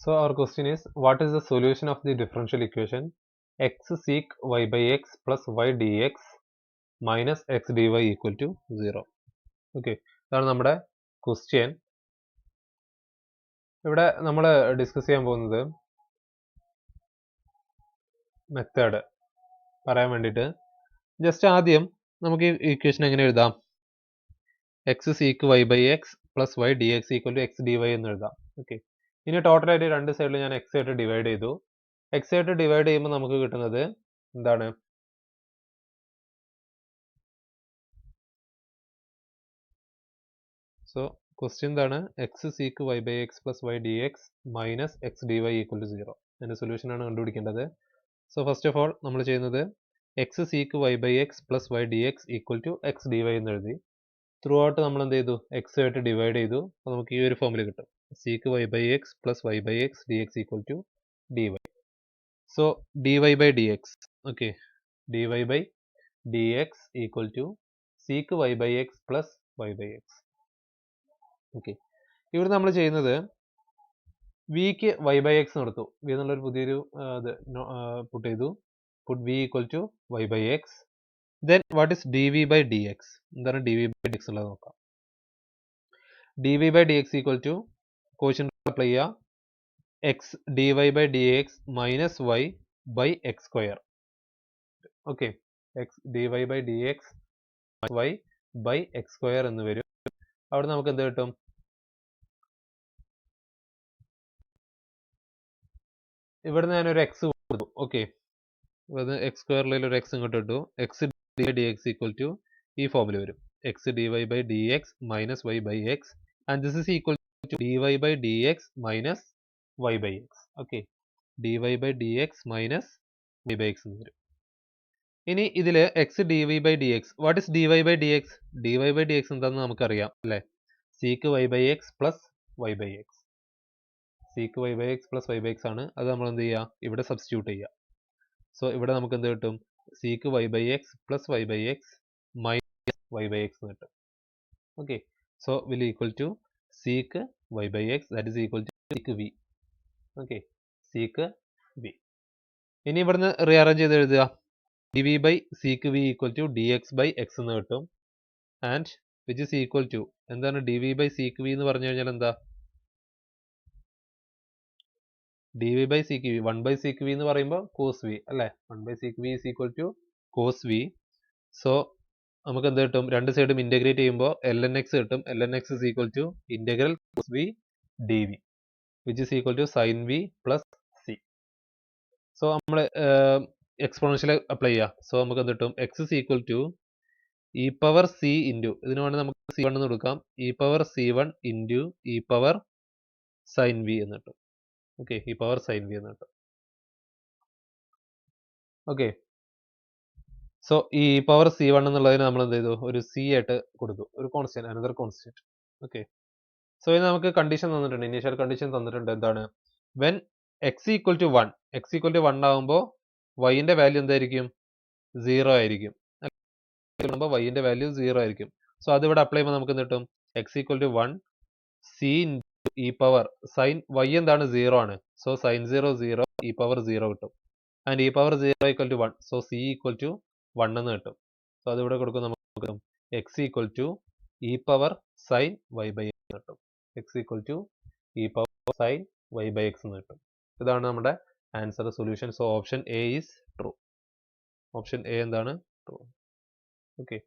So our question is, what is the solution of the differential equation x sec y by x plus y dx minus x dy equal to 0? Okay, ഇതാണ് നമ്മുടെ question. ഇവിടെ നമ്മൾ discuss ചെയ്യാൻ പോകുന്നത് method പറയാൻ വേണ്ടിയിട്ട് just ആദ്യം നമുക്ക് ഈ ഇക്വേഷൻ എങ്ങനെ എഴുതാം? X sec y by x plus y d x equal to x d y എന്ന് എഴുതാം. ഓക്കെ, ഇനി ടോട്ടലായിട്ട് രണ്ട് സൈഡിൽ ഞാൻ എക്സ് ആയിട്ട് ഡിവൈഡ് ചെയ്തു. എക്സ് ആയിട്ട് ഡിവൈഡ് ചെയ്യുമ്പോൾ നമുക്ക് കിട്ടുന്നത് എന്താണ്? സോ ക്വസ്റ്റ്യൻ എന്താണ്? X sec y by x plus y d x minus x d y equal to 0. അതിൻ്റെ സൊല്യൂഷനാണ് കണ്ടുപിടിക്കേണ്ടത്. സോ ഫസ്റ്റ് ഓഫ് ഓൾ നമ്മൾ ചെയ്യുന്നത് x sec y by x plus y d x equal to x d y എന്ന് എഴുതി. Through out നമ്മൾ എന്ത് ചെയ്തു? X ആയിട്ട് ഡിവൈഡ് ചെയ്തു. അപ്പോൾ നമുക്ക് ഈ ഒരു ഫോമിൽ കിട്ടും. Sec y by x plus y by x d x equal to d y. So d y by d x, okay, d y by d x equal to sec y by x plus y by x. Okay, ഇവിടെ നമ്മൾ ചെയ്യുന്നത് വിക്ക് y by x എടുത്തു. V എന്നുള്ളൊരു പുതിയൊരു ഇത് put ചെയ്തു. Put v equal to y by x. Then what is d v by d X? എന്താണ് d v by d x ഉള്ളത് നോക്കാം. D v by d x equal to quotient apply ചെയ്യുക, x d y by d x minus y by x square. Okay, x d y by d x y by x square എന്ന് വരും. അവിടെ നമുക്ക് എന്ത് കിട്ടും? ഇവിടുന്ന് ഞാനൊരു X കൊടുത്തു. ഓക്കെ, ഇവിടെ എക്സ് സ്ക്വയറിൽ ഒരു എക്സ് ഇങ്ങോട്ട് ഇട്ടു. X d by d x equal to ഈ ഫോമിൽ വരും. X d y by d x minus y by x and this is equal to d y by d x minus y by x. Okay, d y by d x minus y by x എന്ന് വരും. ഇനി ഇതിൽ x d y by d x, what is d y by d x? D y by d X എന്താണെന്ന് നമുക്കറിയാം അല്ലേ? Sec y by x plus y by x. Sec y by x plus y by x ആണ്. അത് നമ്മൾ എന്ത് ചെയ്യുക? ഇവിടെ substitute ചെയ്യുക. സോ ഇവിടെ നമുക്ക് എന്ത് കിട്ടും? Sec y by x plus y by x minus y by x എന്ന് കിട്ടും. Okay, so will equal to sec y by x that is equal to sec v. Okay, sec v. ഇനി ഇവിടുന്ന് rearrange ചെയ്ത് എഴുതുക. D v by sec v equal to d x by x എന്ന് കിട്ടും. And which is equal to എന്താണ്? D v by sec v എന്ന് പറഞ്ഞു കഴിഞ്ഞാൽ എന്താ? D v by sec v, 1 by sec v എന്ന് പറയുമ്പോൾ കോസ് വി അല്ലേ? 1 by sec v is equal to cos v. So നമുക്ക് എന്ത് കിട്ടും? രണ്ട് സൈഡും ഇന്റഗ്രേറ്റ് ചെയ്യുമ്പോൾ എൽ എൻ എക്സ് കിട്ടും. L n x is equal to integral cos v d v which is equal to sine v plus c. So നമ്മൾ exponential apply ചെയ്യുക. So നമുക്ക് എന്ത് കിട്ടും? X is equal to e power c into, ഇതിന് വേണ്ടി നമുക്ക് c one എന്ന് കൊടുക്കാം, e power c one into e power sine v എന്ന് കിട്ടും. Okay, e power sine v എന്ന് കിട്ടും. Okay, so e power c one എന്നുള്ളതിന് നമ്മൾ എന്ത് ചെയ്തു? ഒരു സി ആയിട്ട് കൊടുത്തു, ഒരു constant, another constant. Okay, so ഇത് നമുക്ക് കണ്ടീഷൻ തന്നിട്ടുണ്ട്, ഇനീഷ്യൽ കണ്ടീഷൻ തന്നിട്ടുണ്ട്. എന്താണ്? When x equal to 1, x equal to 1 ആകുമ്പോൾ വൈൻ്റെ വാല്യൂ എന്തായിരിക്കും? 0 ആയിരിക്കും. വൈൻ്റെ വാല്യൂ 0 ആയിരിക്കും. സോ അത് ഇവിടെ അപ്ലൈ ചെയ്യുമ്പോൾ നമുക്ക് എന്ത് കിട്ടും? X equal to 1 c e power sign y എന്താണ്? 0 ആണ്. സോ സൈൻ 0 0 ഇ പവർ 0 കിട്ടും. And e power 0 equal to 1, so c equal to 1 എന്ന് കിട്ടും. സോ അത് ഇവിടെ കൊടുക്കും. നമുക്ക് x equal to e power sign y by x കിട്ടും. X equal to e power sign y by x എന്ന് കിട്ടും. ഇതാണ് നമ്മുടെ answer, solution. So option a is true. Option a എന്താണ്? True. Okay,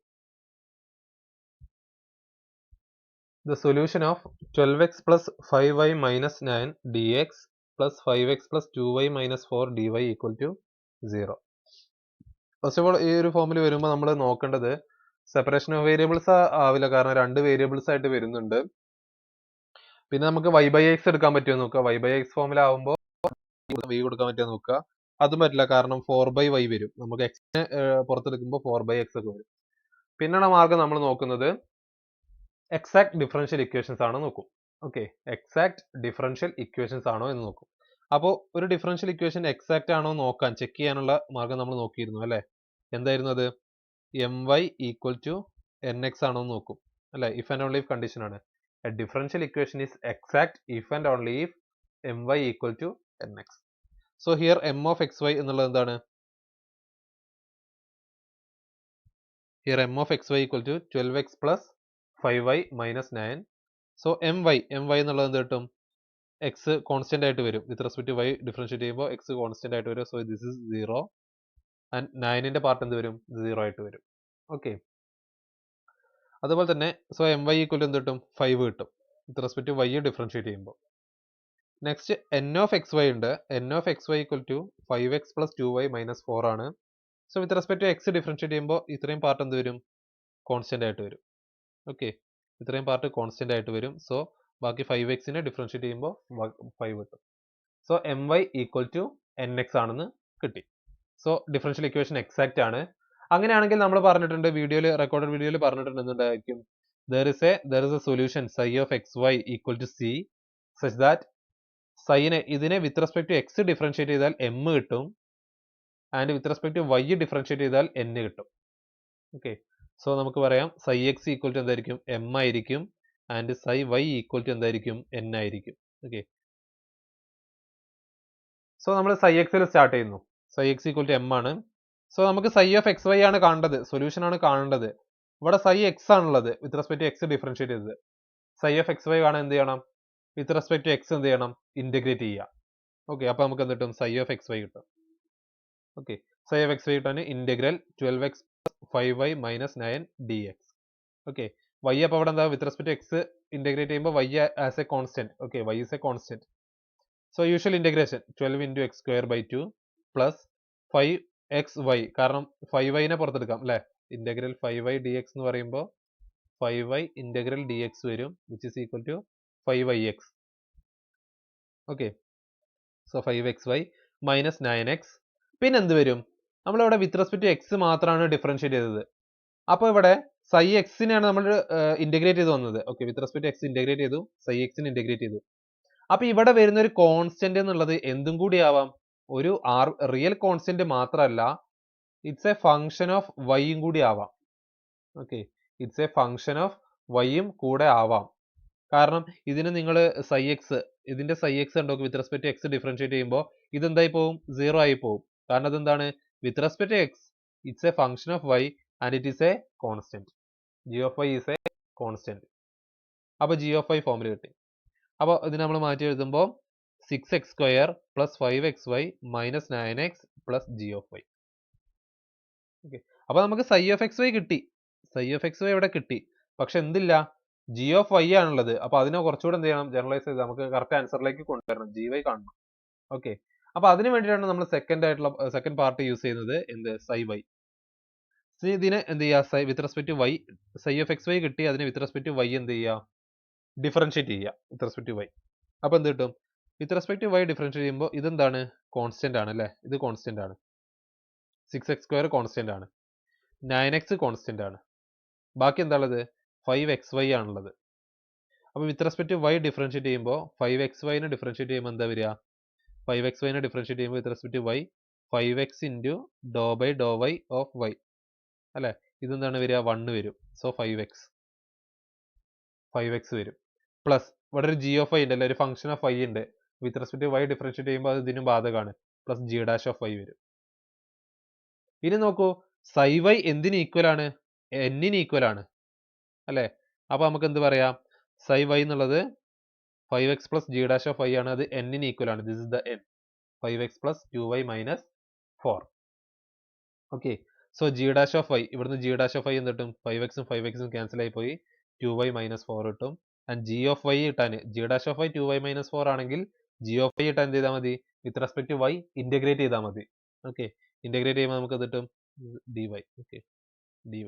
the solution of 12x plus 5y minus 9 dx plus 5x plus 2y minus 4 dy equal to 0. First of all ഈ ഒരു ഫോമിൽ വരുമ്പോൾ നമ്മൾ നോക്കേണ്ടത് സെപ്പറേഷൻ ഓഫ് വേരിയബിൾസ് ആവില്ല, കാരണം രണ്ട് വേരിയബിൾസ് ആയിട്ട് വരുന്നുണ്ട്. പിന്നെ നമുക്ക് വൈ ബൈ എക്സ് എടുക്കാൻ പറ്റുമോ നോക്കുക. വൈ ബൈ എക്സ് ഫോമിലാവുമ്പോൾ വി കൊടുക്കാൻ പറ്റുമോ നോക്കുക. അതും പറ്റില്ല, കാരണം 4/y വരും. നമുക്ക് എക്സിനെ പുറത്തെടുക്കുമ്പോൾ 4/x ഒക്കെ വരും. പിന്നെയുള്ള മാർഗം നമ്മൾ നോക്കുന്നത് എക്സാക്ട് ഡിഫറൻഷ്യൽ ഇക്വേഷൻസ് ആണോ നോക്കും. ഓക്കെ, എക്സാക്ട് ഡിഫറൻഷ്യൽ ഇക്വേഷൻസ് ആണോ എന്ന് നോക്കും. അപ്പോൾ ഒരു ഡിഫറൻഷ്യൽ ഇക്വേഷൻ എക്സാക്ട് ആണോ നോക്കാൻ ചെക്ക് ചെയ്യാനുള്ള മാർഗം നമ്മൾ നോക്കിയിരുന്നു അല്ലേ? എന്തായിരുന്നു അത്? M y equal to n x ആണോ എന്ന് നോക്കും അല്ലേ? If and only if condition ആണ്. A differential equation is exact if and only if my equal to nx. So here m of xy എന്നുള്ളത് എന്താണ്? Here m of xy equal to 12x plus 5y minus 9. So my എന്നുള്ളത് എന്ത് കിട്ടും? x constant ആയിട്ട് വരും. With respect to y differentiate ചെയ്യുമ്പോൾ x constant ആയിട്ട് വരും. സോ ദിസ് ഇസ് 0 ആൻഡ് 9ന്റെ പാർട്ട് എന്ത് വരും? 0 ആയിട്ട് വരും. ഓക്കെ, അതുപോലെ തന്നെ സോ my ഈക്വൽ എന്ത് കിട്ടും? 5 കിട്ടും with respect to y differentiate ചെയ്യുമ്പോൾ. നെക്സ്റ്റ് n of xy ഉണ്ട്. n of xy equal to 5x plus 2y minus 4 ആണ്. So with respect to x differentiate ചെയ്യുമ്പോൾ ഇത്രയും പാർട്ട് എന്ത് വരും? കോൺസ്റ്റന്റ് ആയിട്ട് വരും. ഓക്കെ, ഇത്രയും പാർട്ട് കോൺസ്റ്റന്റ് ആയിട്ട് വരും. സോ ബാക്കി 5xനെ ഡിഫറൻഷിയേറ്റ് ചെയ്യുമ്പോൾ 5 കിട്ടും. So my equal to nx ആണെന്ന് കിട്ടി. സോ ഡിഫറൻഷ്യൽ ഇക്വേഷൻ എക്സാക്റ്റ് ആണ്. അങ്ങനെയാണെങ്കിൽ നമ്മൾ പറഞ്ഞിട്ടുണ്ട് വീഡിയോയിൽ, റെക്കോർഡഡ് വീഡിയോയിൽ പറഞ്ഞിട്ടുണ്ട് എന്തുണ്ടായിരിക്കും? there is a solution psi of xy equal to c such that psiനെ ഇതിനെ with respect to x differentiate ചെയ്താൽ m കിട്ടും and with respect to y differentiate ചെയ്താൽ n കിട്ടും. ഓക്കെ, സോ നമുക്ക് പറയാം psi x ഈക്വൽ ടു എന്തായിരിക്കും? m ആയിരിക്കും and psi y equal to എന്തായിരിക്കും? n ആയിരിക്കും. ഓക്കെ, സോ നമ്മൾ psi x ൽ സ്റ്റാർട്ട് ചെയ്യുന്നു. psi x equal to m ആണ്. സോ നമുക്ക് psi of xy ആണ് കാണേണ്ടത്, സൊല്യൂഷൻ ആണ് കാണേണ്ടത്. ഇവിടെ psi x ആണുള്ളത് with respect to x differentiate ചെയ്തത്. psi of xy കാണാൻ എന്ത് ചെയ്യണം? വിത്ത് റെസ്പെക്ട് ടു x എന്ത് ചെയ്യണം? ഇന്റഗ്രേറ്റ് ചെയ്യാം. ഓക്കെ, അപ്പോൾ നമുക്ക് എന്ത് കിട്ടും? psi of xy കിട്ടും. ഓക്കെ, psi of xy കിട്ടാൻ integral 12x 5y minus 9 dx. Okay, y അപ്പോൾ അവിടെ എന്താ? With respect to x integrate ചെയ്യുമ്പോൾ y as a constant. Okay, y is a constant. So usual integration 12 into x square by 2 plus 5xy, കാരണം 5y നെ പുറത്തെടുക്കാം അല്ലേ? Integral 5y dx എന്ന് പറയുമ്പോൾ 5y integral dx വരും which is equal to 5yx. Okay, so 5xy minus 9x. പിന്നെ എന്ത് വരും? നമ്മളിവിടെ വിത്ത് റെസ്പെക്ട് ടു x മാത്രമാണ് ഡിഫറൻഷിയേറ്റ് ചെയ്തത്. അപ്പോൾ ഇവിടെ psi x നെയാണ് നമ്മൾ ഇന്റഗ്രേറ്റ് ചെയ്ത് വന്നത്. Okay, with respect to x integrate ചെയ്തു, psi x നെ ഇന്റഗ്രേറ്റ് ചെയ്തു. അപ്പൊ ഇവിടെ വരുന്ന ഒരു കോൺസ്റ്റന്റ് എന്നുള്ളത് എന്തും കൂടി ആവാം. ഒരു റിയൽ കോൺസ്റ്റന്റ് മാത്രമല്ല, ഇറ്റ്സ് എ ഫംഗ്ഷൻ ഓഫ് വൈയും കൂടി ആവാം. Okay, it's a function of വൈയും കൂടെ ആവാം. കാരണം ഇതിന് നിങ്ങൾ psi x, ഇതിന്റെ psi x ഉണ്ടോ with respect to x differentiate ചെയ്യുമ്പോൾ ഇതെന്തായി പോകും? 0 ആയി പോകും. കാരണം അതെന്താണ്? With respect to x it's a function of y and it is a constant. g of y is a constant. അപ്പൊ g of y ഫോമിൽ കിട്ടി. അപ്പോൾ ഇതിനെ നമ്മൾ മാറ്റി എഴുതുമ്പോൾ 6x square plus 5xy minus 9x plus g of y. Okay, അപ്പോൾ നമുക്ക് psi of xy കിട്ടി. psi of xy ഇവിടെ കിട്ടി. പക്ഷെ എന്തില്ല? g of y ആണുള്ളത്. അപ്പോൾ അതിനെ കുറച്ചുകൂടെ എന്ത് ചെയ്യണം? ജനറലൈസ് ചെയ്ത് നമുക്ക് കറക്റ്റ് ആൻസറിലേക്ക് കൊണ്ടുവരണം. gy കാണണം. ഓക്കെ, അപ്പോൾ അതിന് വേണ്ടിയിട്ടാണ് നമ്മൾ സെക്കൻഡ് പാർട്ട് യൂസ് ചെയ്യുന്നത്. എന്ത്? psi y. ഇതിനെ എന്ത് ചെയ്യുക? With respect to y psi of xy കിട്ടി, അതിനെ വിത്ത് റെസ്പെക്ട് ടു y എന്ത് ചെയ്യുക? ഡിഫറൻഷിയേറ്റ് ചെയ്യുക വിത്ത് റെസ്പെക്ട് ടു y. അപ്പോൾ എന്ത് കിട്ടും? With respect to y differentiate ചെയ്യുമ്പോൾ ഇതെന്താണ്? കോൺസ്റ്റന്റ് ആണ് അല്ലേ? ഇത് കോൺസ്റ്റന്റ് ആണ്. 6x സ്ക്വയർ കോൺസ്റ്റന്റ് ആണ്, 9x കോൺസ്റ്റന്റ് ആണ്, ബാക്കി എന്താ ഉള്ളത്? 5xy ആണുള്ളത്. അപ്പോൾ with respect to y differentiate ചെയ്യുമ്പോൾ 5xy നെ ഡിഫറൻഷിയേറ്റ് ചെയ്യുമ്പോൾ എന്താ വരിക? 5xy നെ ഡിഫറൻഷിയേറ്റ് ചെയ്യുമ്പോൾ with respect to y 5x into doe by doe y of y അല്ലേ? ഇതെന്താണ് വരിക? 1 വരും. സോ 5x വരും. പ്ലസ് ഇവിടെ ഒരു g of y ഉണ്ട് അല്ലേ? ഒരു ഫംഗ്ഷൻ ഓഫ് y ഉണ്ട്. With respect to y differentiate ചെയ്യുമ്പോൾ അത് ഇതിനും ബാധകമാണ്. Plus g dash of y വരും. ഇനി നോക്കൂ, psi y എന്തിന് ഈക്വൽ ആണ്? n ന് ഈക്വൽ ആണ് അല്ലേ? അപ്പോൾ നമുക്ക് എന്ത് പറയാം? psi y എന്നുള്ളത് 5x plus g dash of y ആണ്. അത് n ന് ഈക്വൽ ആണ്. This is the n. 5x plus 2y minus 4. Okay, so g dash of y, ഇവിടുന്ന് g ഡാഷ് ഓഫ് y എന്ത് കിട്ടും? 5x ഉം 5x ഉം ക്യാൻസൽ ആയി പോയി 2y മൈനസ് 4 കിട്ടും. ആൻഡ് g ഓഫ് y കിട്ടാൻ, g dash of y 2y minus 4 ആണെങ്കിൽ g ഓഫ് y കിട്ടാൻ എന്ത് ചെയ്താൽ മതി? With respect to y integrate ചെയ്താൽ മതി. ഓക്കെ, ഇന്റഗ്രേറ്റ് ചെയ്യുമ്പോൾ നമുക്ക് എന്ത് കിട്ടും? dy. Okay, dy.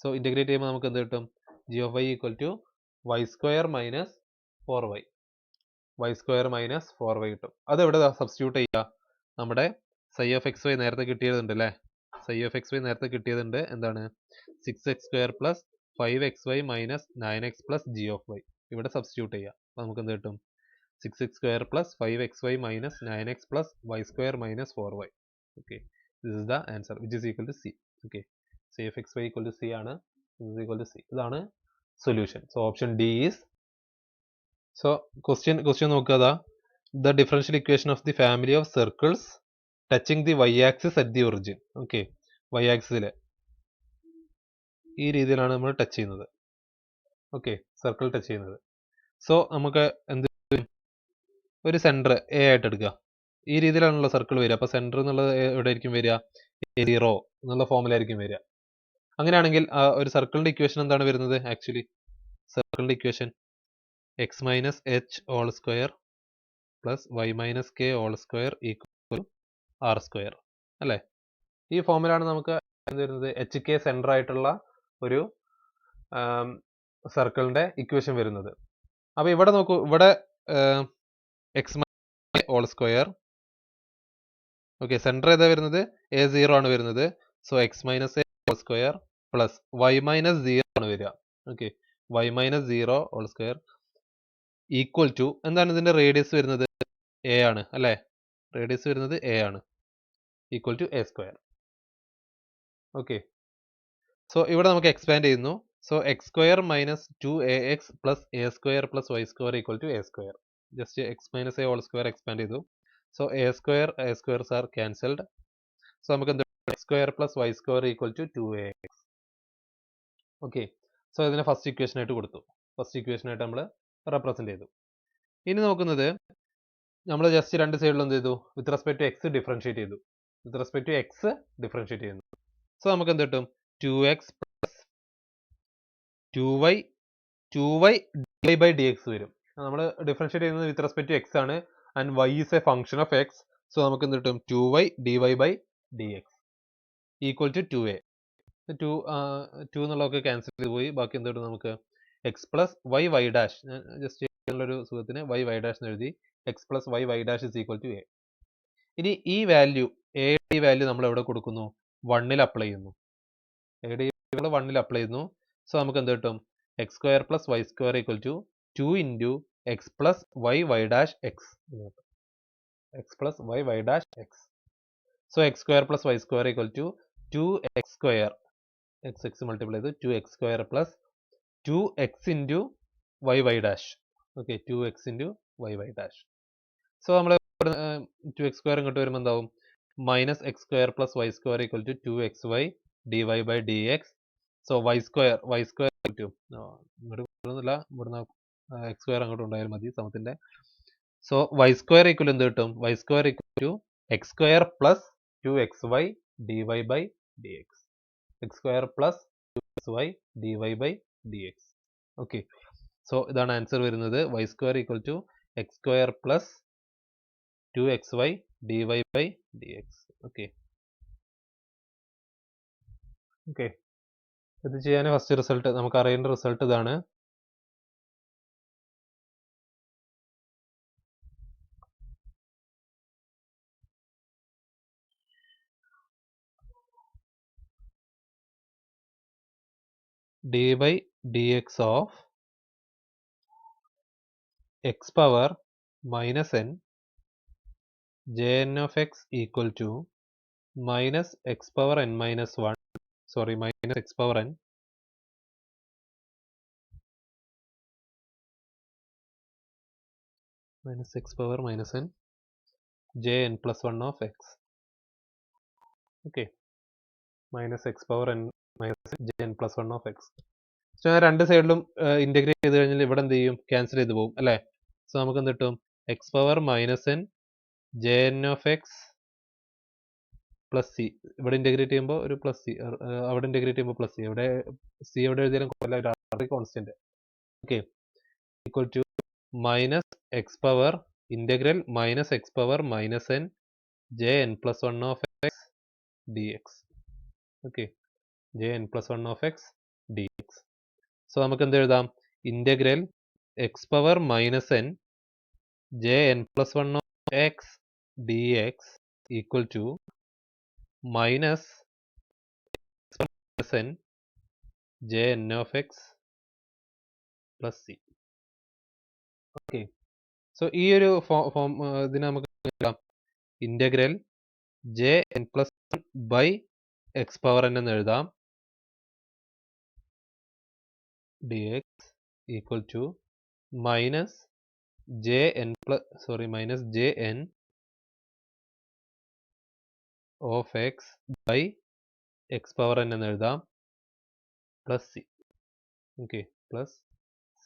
So integrate ചെയ്യുമ്പോൾ നമുക്ക് എന്ത് കിട്ടും? g of y equal to y square minus 4y. y square minus 4y കിട്ടും. അത് എവിടെ സബ്സ്റ്റിറ്റ്യൂട്ട് ചെയ്യുക? നമ്മുടെ psi of xy നേരത്തെ കിട്ടിയതുണ്ട് അല്ലേ? psi of xy നേരത്തെ കിട്ടിയതുണ്ട്. എന്താണ്? 6x square plus 5xy minus 9x plus g of y. ഇവിടെ സബ്സ്റ്റിറ്റ്യൂട്ട് ചെയ്യുക. അപ്പോൾ നമുക്ക് എന്ത് കിട്ടും? 6x square plus 5xy minus 9x plus y square minus 4y. Okay, this is the answer which is equal to c. Okay, psi of xy equal to c ആണ്. This is equal to c. ഇതാണ് solution. So option D is so question നോക്കുക. The differential equation of the family of circles touching the y axis at the origin. Okay, y ആക്സിസിൽ ഈ രീതിയിലാണ് നമ്മൾ touch ചെയ്യുന്നത്. Okay, circle touch ചെയ്യുന്നത്. So നമുക്ക് എന്ത്, ഒരു സെന്റർ എ ആയിട്ട് എടുക്കുക. ഈ രീതിയിലാണല്ലോ സർക്കിൾ വരിക. അപ്പോൾ സെന്റർ എന്നുള്ളത് എവിടെ ആയിരിക്കും വരിക? A0 എന്നുള്ള ഫോമിലായിരിക്കും വരിക. അങ്ങനെയാണെങ്കിൽ ഒരു സർക്കിളിന്റെ ഇക്വേഷൻ എന്താണ് വരുന്നത്? ആക്ച്വലി സർക്കിളിന്റെ equation x minus h whole square plus y minus k whole square equal r square അല്ലേ? ഈ ഫോമിലാണ് നമുക്ക് എന്ത് വരുന്നത്? എച്ച് കെ സെന്റർ ആയിട്ടുള്ള ഒരു സർക്കിളിന്റെ ഇക്വേഷൻ വരുന്നത്. അപ്പോൾ ഇവിടെ നോക്കൂ, ഇവിടെ x minus whole square, okay, centre ഏതാ വരുന്നത്? A0 ആണ് വരുന്നത്. So x minus a whole square plus y minus 0 ആണ് വരിക. Okay, y minus 0 whole square equal to എന്താണ്? ഇതിന്റെ റേഡിയസ് വരുന്നത് എ ആണ് അല്ലേ? റേഡിയസ് വരുന്നത് എ ആണ്, equal to a square. Okay, so ഇവിടെ നമുക്ക് എക്സ്പാൻഡ് ചെയ്യുന്നു. So x square minus 2ax plus a square plus y square equal to a square. Just x minus a whole square expand ചെയ്തു. So a squares are cancelled. So നമുക്ക് എന്ത്? X square plus y square equal to 2ax. Okay, so ഇതിനെ first equation ആയിട്ട് കൊടുത്തു. First equation ആയിട്ട് നമ്മൾ represent ചെയ്തു. ഇനി നോക്കുന്നത്, നമ്മൾ ജസ്റ്റ് രണ്ട് സൈഡിലും എന്ത് ചെയ്തു? With respect to x differentiate ചെയ്തു. With respect to x differentiate ചെയ്യുന്നു. സോ നമുക്ക് എന്ത് കിട്ടും? 2x plus 2y dy by dx വരും. നമ്മൾ ഡിഫറൻഷിയേറ്റ് ചെയ്യുന്നത് വിത്ത് റെസ്പെക്ട് ടു എക്സ് ആണ്, and y is a function of x. So നമുക്ക് എന്ത് കിട്ടും? 2y dy by dx equal to 2a. 2 എന്നുള്ളതൊക്കെ ക്യാൻസൽ ചെയ്ത് പോയി. ബാക്കി എന്ത് കിട്ടും നമുക്ക്? X plus y dash, just ഒരു സുഖത്തിന് വൈ ഡാഷ് എന്ന് എഴുതി. X plus y dash is equal to a. ഇനി ഈ വാല്യൂ, എയുടെ ഈ വാല്യൂ നമ്മൾ എവിടെ കൊടുക്കുന്നു? 1ൽ അപ്ലൈ ചെയ്യുന്നു. എയുടെ നമ്മൾ 1ൽ അപ്ലൈ ചെയ്യുന്നു. സോ നമുക്ക് എന്ത് കിട്ടും? X square plus y square equal to 2 into x plus y dash x. X plus y dash x. So x square plus y square equal to 2x square, x multiply ചെയ്തു, 2x square plus 2x into y dash. Okay, 2x into y dash. So നമ്മൾ 2x square ഇങ്ങോട്ട് വരുമ്പോൾ എന്താവും? Minus x square plus y square equal to 2xy dy by dx. So y square equal to, ഇങ്ങോട്ട് കൊണ്ടുവന്നില്ല, ഇവിടുന്ന് x square അങ്ങോട്ട് ഉണ്ടായാലും മതി സമത്തിന്റെ. സോ വൈ സ്ക്വയർ ഈക്വൽ എന്ത് കിട്ടും? Y square equal to x square plus 2xy dy by dx. X square plus 2xy dy by dx. Okay, so ഇതാണ് ആൻസർ വരുന്നത്. Y square equal to x square plus 2xy dy by dx. ഓക്കെ, ഇത് ചെയ്യാൻ first result നമുക്ക് അറിയേണ്ട result ഇതാണ്. dy by dx of x power minus n jn of x equal to minus x power n minus 1, sorry, minus x power n minus x power minus n jn plus 1 of x. Okay, minus x power n minus jn plus 1 of x. So ഞാൻ രണ്ട് സൈഡിലും integrate ചെയ്ത് കഴിഞ്ഞാൽ ഇവിടെ എന്ത് ചെയ്യും? Cancel ചെയ്ത് പോകും അല്ലേ? സോ നമുക്ക് എന്ത് കിട്ടും? X power minus n j n of x plus c. ഇവിടെ ഇന്റഗ്രേറ്റ് ചെയ്യുമ്പോൾ ഒരു പ്ലസ് സി, അവിടെ ഇന്റഗ്രേറ്റ് ചെയ്യുമ്പോൾ പ്ലസ് സി, ഇവിടെ സി എവിടെ എഴുതിയാലും constant. Okay, equal to minus x power integral minus x power minus n j n plus 1 of x d x. Okay, j n plus 1 of x d x. So നമുക്ക് എന്ത് എഴുതാം? Integral x power minus n j n plus 1 of x d x equal to minus n j n of x plus c. Okay, so ഈ ഒരു form ഇതിനെ നമുക്ക് എഴുതാം integral j n plus 1 by x power n എന്ന് എഴുതാം, dx equal to minus minus jn of x by x power n എന്ന് എഴുതാം plus c. Okay, plus c.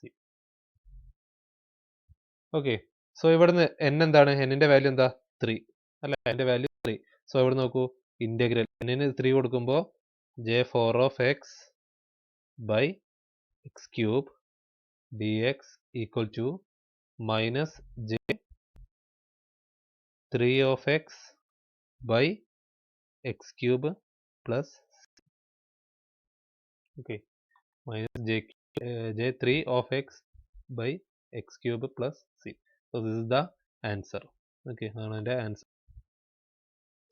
Okay, so ഇവിടുന്ന് n എന്താണ്? n ന്റെ വാല്യൂ എന്താ? 3 അല്ല, n ന്റെ വാല്യൂ 3. സോ ഇവിടെ നോക്കൂ, ഇന്റഗ്രൽ n ന് 3 കൊടുക്കുമ്പോൾ j4 of x by x cube dx equal to minus j3 of x by x cube plus okay minus j3 of x by x cube plus c. So this is the answer. Okay, that's the answer.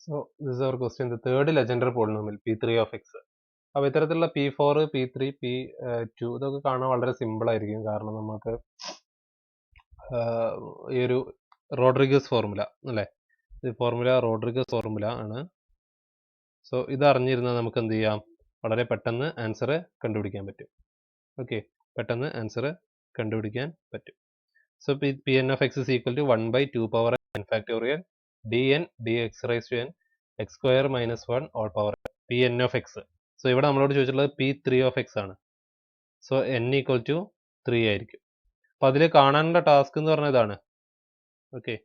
So this is our question. The third legendary polynomial p3 of x. അപ്പോൾ ഇത്തരത്തിലുള്ള p4 p3 p2 ഇതൊക്കെ കാണാൻ വളരെ simple ആയിരിക്കും. കാരണം നമുക്ക് ഈ ഒരു റോഡ്രിഗസ് ഫോർമുല അല്ലേ, ഈ ഫോർമുല റോഡ്രിഗസ് ഫോർമുല ആണ്. സോ ഇത് അറിഞ്ഞിരുന്നാൽ നമുക്ക് എന്ത് ചെയ്യാം, വളരെ പെട്ടെന്ന് ആൻസർ കണ്ടുപിടിക്കാൻ പറ്റും. ഓക്കെ, പെട്ടെന്ന് ആൻസർ കണ്ടുപിടിക്കാൻ പറ്റും. So pn of x is equal to 1 by 2 power n factorial dn dx raised to n x square minus 1 all power pn of x. So ഇവിടെ നമ്മളോട് ചോദിച്ചിട്ടുള്ളത് p3 of x ആണ്. So n equal to 3 ആയിരിക്കും. അപ്പോൾ അതിൽ കാണാനുള്ള task എന്ന് പറഞ്ഞാൽ ഇതാണ്. ഓക്കെ,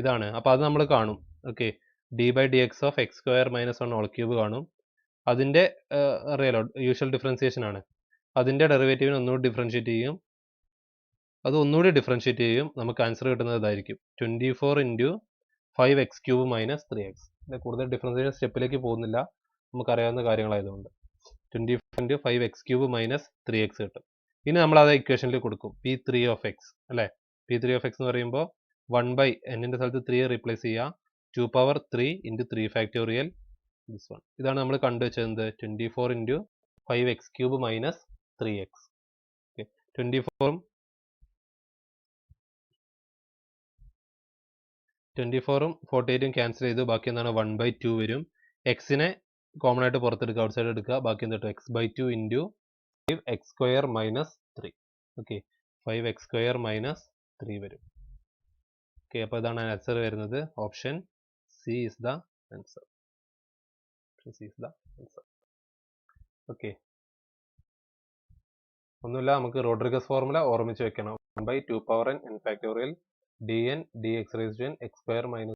ഇതാണ്. അപ്പോൾ അത് നമ്മൾ കാണും. Okay, d by dx of x square minus 1 all cube കാണും. അതിൻ്റെ അറിയാലോ, യൂഷ്വൽ ഡിഫറൻസിയേഷൻ ആണ്. അതിൻ്റെ ഡെറിവേറ്റീവിന് ഒന്നുകൂടി ഡിഫറൻഷിയേറ്റ് ചെയ്യും. അത് ഒന്നുകൂടി ഡിഫറൻഷിയേറ്റ് ചെയ്യും. നമുക്ക് ആൻസർ കിട്ടുന്നത് ഇതായിരിക്കും, 24 into 5x cube minus 3x. കൂടുതൽ ഡിഫറൻസിയേഷൻ സ്റ്റെപ്പിലേക്ക് പോകുന്നില്ല, നമുക്കറിയാവുന്ന കാര്യങ്ങളായതുകൊണ്ട് 24 into 5x cube minus 3x കിട്ടും. ഇനി നമ്മൾ അത് ഇക്വേഷനിൽ കൊടുക്കും, p3 of x അല്ലേ. p3 of x എന്ന് പറയുമ്പോൾ 1 by n-ൻ്റെ സ്ഥലത്ത് 3 റീപ്ലേസ് ചെയ്യുക, 2 power 3 into 3 factorial this one. ഇതാണ് നമ്മൾ കണ്ടുവച്ചത്, 24 into 5x cube minus 3x. ഓക്കെ, 24ഉം 48ഉം ക്യാൻസൽ ചെയ്ത് ബാക്കി എന്താണ്, 1 by 2 വരും. എക്സിനെ കോമൺ ആയിട്ട് പുറത്തെടുക്കുക, ഔട്ട് സൈഡ് എടുക്കുക, ബാക്കി എന്തിട്ട് x by 2 into 5x square minus 3. Okay, 5x square minus 3 വരും. ഓക്കെ, അപ്പോൾ ഇതാണ് ആൻസർ വരുന്നത്. Option C is the answer. Okay, ഒന്നുമില്ല, നമുക്ക് റോഡ്രിഗസ് ഫോർമുല ഓർമ്മിച്ച് വെക്കണം. 1 by 2 power n factorial dn dx raised to n x square minus